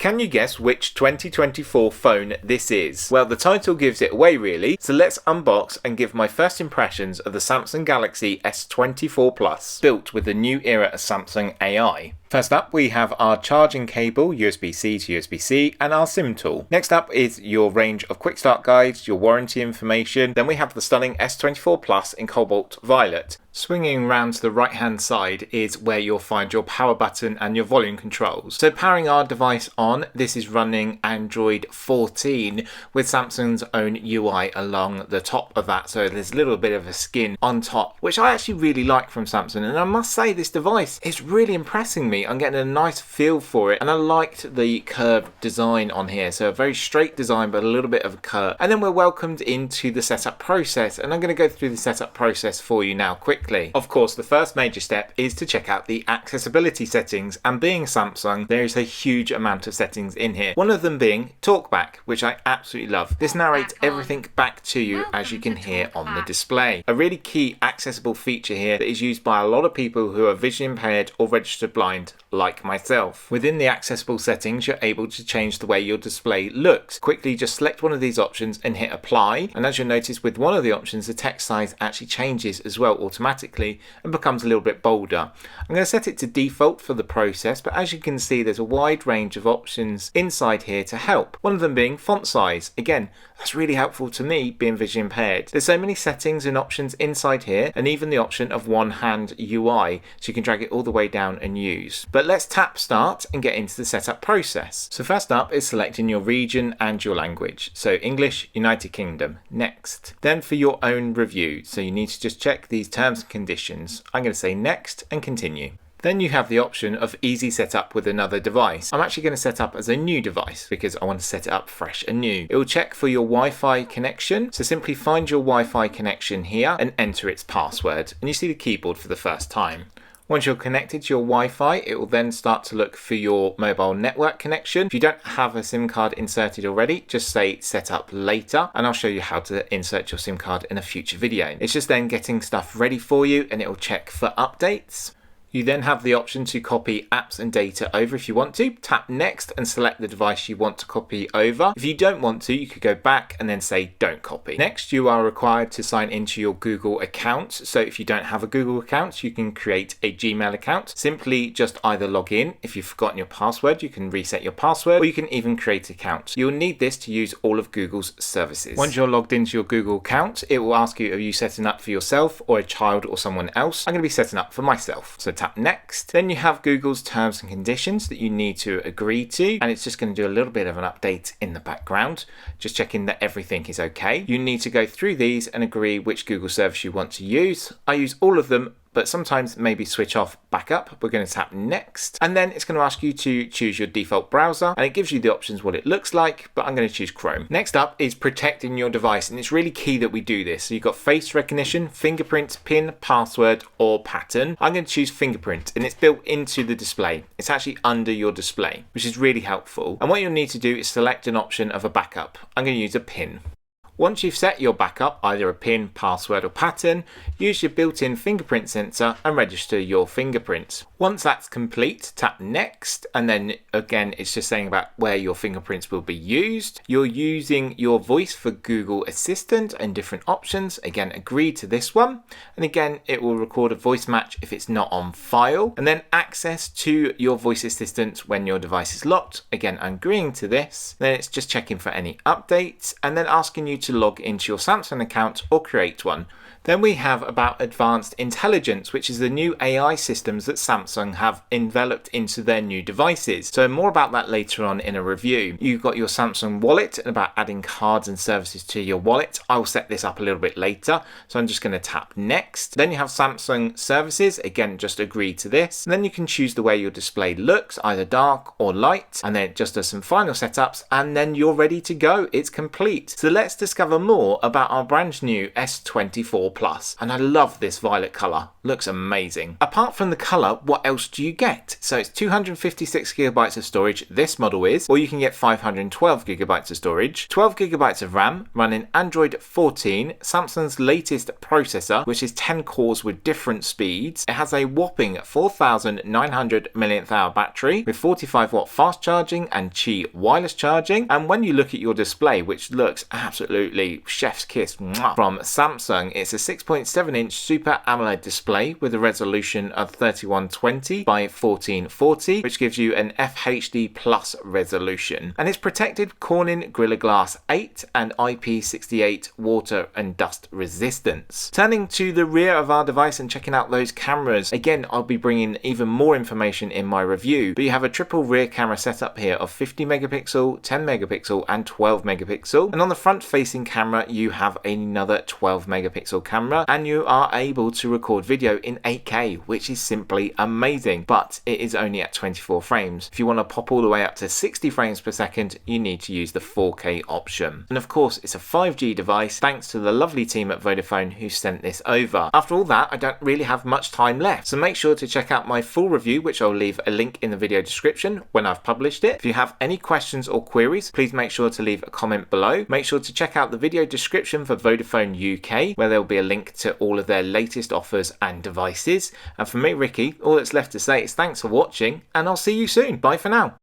Can you guess which 2024 phone this is? Well, the title gives it away really, so let's unbox and give my first impressions of the Samsung Galaxy S24 Plus, built with the new era of Samsung AI. First up, we have our charging cable, USB-C to USB-C, and our SIM tool. Next up is your range of quick start guides, your warranty information. Then we have the stunning S24 Plus in Cobalt Violet. Swinging around to the right hand side is where you'll find your power button and your volume controls. So powering our device on, this is running Android 14 with Samsung's own UI along the top of that. So there's a little bit of a skin on top, which I actually really like from Samsung. And I must say this device is really impressing me. I'm getting a nice feel for it, and I liked the curved design on here. So a very straight design, but a little bit of a curve. And then we're welcomed into the setup process, and I'm going to go through the setup process for you now quickly. Of course, the first major step is to check out the accessibility settings, and being Samsung, there is a huge amount of settings in here. One of them being talkback, which I absolutely love. This narrates everything back to you, as you can hear on the display. A really key accessible feature here that is used by a lot of people who are visually impaired or registered blind, like myself. Within the accessible settings, you're able to change the way your display looks. Quickly just select one of these options and hit apply, and as you'll notice with one of the options, the text size actually changes as well automatically and becomes a little bit bolder. I'm going to set it to default for the process, but as you can see, there's a wide range of options inside here to help. One of them being font size. Again, that's really helpful to me being visually impaired. There's so many settings and options inside here, and even the option of one hand UI, so you can drag it all the way down and use. But let's tap start and get into the setup process. So first up is selecting your region and your language. So English, United Kingdom, next. Then for your own review, so you need to just check these terms and conditions. I'm going to say next and continue. Then you have the option of easy setup with another device. I'm actually going to set up as a new device because I want to set it up fresh and new. It will check for your Wi-Fi connection. So simply find your Wi-Fi connection here and enter its password. And you see the keyboard for the first time. Once you're connected to your Wi-Fi, it will then start to look for your mobile network connection. If you don't have a SIM card inserted already, just say set up later, and I'll show you how to insert your SIM card in a future video. It's just then getting stuff ready for you, and it will check for updates. You then have the option to copy apps and data over if you want to. Tap next and select the device you want to copy over. If you don't want to, you could go back and then say don't copy. Next, you are required to sign into your Google account. So if you don't have a Google account, you can create a Gmail account. Simply just either log in. If you've forgotten your password, you can reset your password, or you can even create an account. You'll need this to use all of Google's services. Once you're logged into your Google account, it will ask you, are you setting up for yourself or a child or someone else? I'm going to be setting up for myself. So tap next. Then you have Google's terms and conditions that you need to agree to, and it's just going to do a little bit of an update in the background, just checking that everything is okay. You need to go through these and agree which Google service you want to use. I use all of them, but sometimes maybe switch off backup. We're going to tap next, and then it's going to ask you to choose your default browser, and it gives you the options what it looks like, but I'm going to choose Chrome. Next up is protecting your device, and it's really key that we do this. So you've got face recognition, fingerprint, PIN, password, or pattern. I'm going to choose fingerprint, and it's built into the display. It's actually under your display, which is really helpful. And what you'll need to do is select an option of a backup. I'm going to use a PIN. Once you've set your backup, either a PIN, password or pattern, use your built-in fingerprint sensor and register your fingerprint. Once that's complete, tap next, and then again it's just saying about where your fingerprints will be used. You're using your voice for Google Assistant and different options. Again, agree to this one, and again it will record a voice match if it's not on file, and then access to your voice assistant when your device is locked. Again, I'm agreeing to this. Then it's just checking for any updates and then asking you to log into your Samsung account or create one. Then we have about advanced intelligence, which is the new AI systems that Samsung have enveloped into their new devices. So more about that later on in a review. You've got your Samsung wallet and about adding cards and services to your wallet. I'll set this up a little bit later. So I'm just going to tap next. Then you have Samsung services. Again, just agree to this. And then you can choose the way your display looks, either dark or light. And then it just does some final setups, and then you're ready to go. It's complete. So let's discover more about our brand new S24 S24 Plus. And I love this violet colour, looks amazing. Apart from the colour, what else do you get? So it's 256GB of storage, this model is, or you can get 512GB of storage, 12GB of RAM, running Android 14, Samsung's latest processor, which is 10 cores with different speeds. It has a whopping 4,900 mAh battery with 45W fast charging and Qi wireless charging. And when you look at your display, which looks absolutely chef's kiss from Samsung, it's a 6.7-inch Super AMOLED display with a resolution of 3120 by 1440, which gives you an FHD plus resolution. And it's protected Corning Gorilla Glass 8 and IP68 water and dust resistance. Turning to the rear of our device and checking out those cameras, again, I'll be bringing even more information in my review, but you have a triple rear camera setup here of 50 megapixel, 10 megapixel and 12 megapixel. And on the front facing camera, you have another 12 megapixel camera, and you are able to record video in 8K, which is simply amazing, but it is only at 24 frames. If you want to pop all the way up to 60 frames per second, you need to use the 4K option. And of course, it's a 5G device, thanks to the lovely team at Vodafone who sent this over. After all that, I don't really have much time left, so make sure to check out my full review, which I'll leave a link in the video description when I've published it. If you have any questions or queries, please make sure to leave a comment below. Make sure to check out the video description for Vodafone UK, where there will be a link to all of their latest offers and devices. And for me, Ricky, all that's left to say is thanks for watching, and I'll see you soon. Bye for now.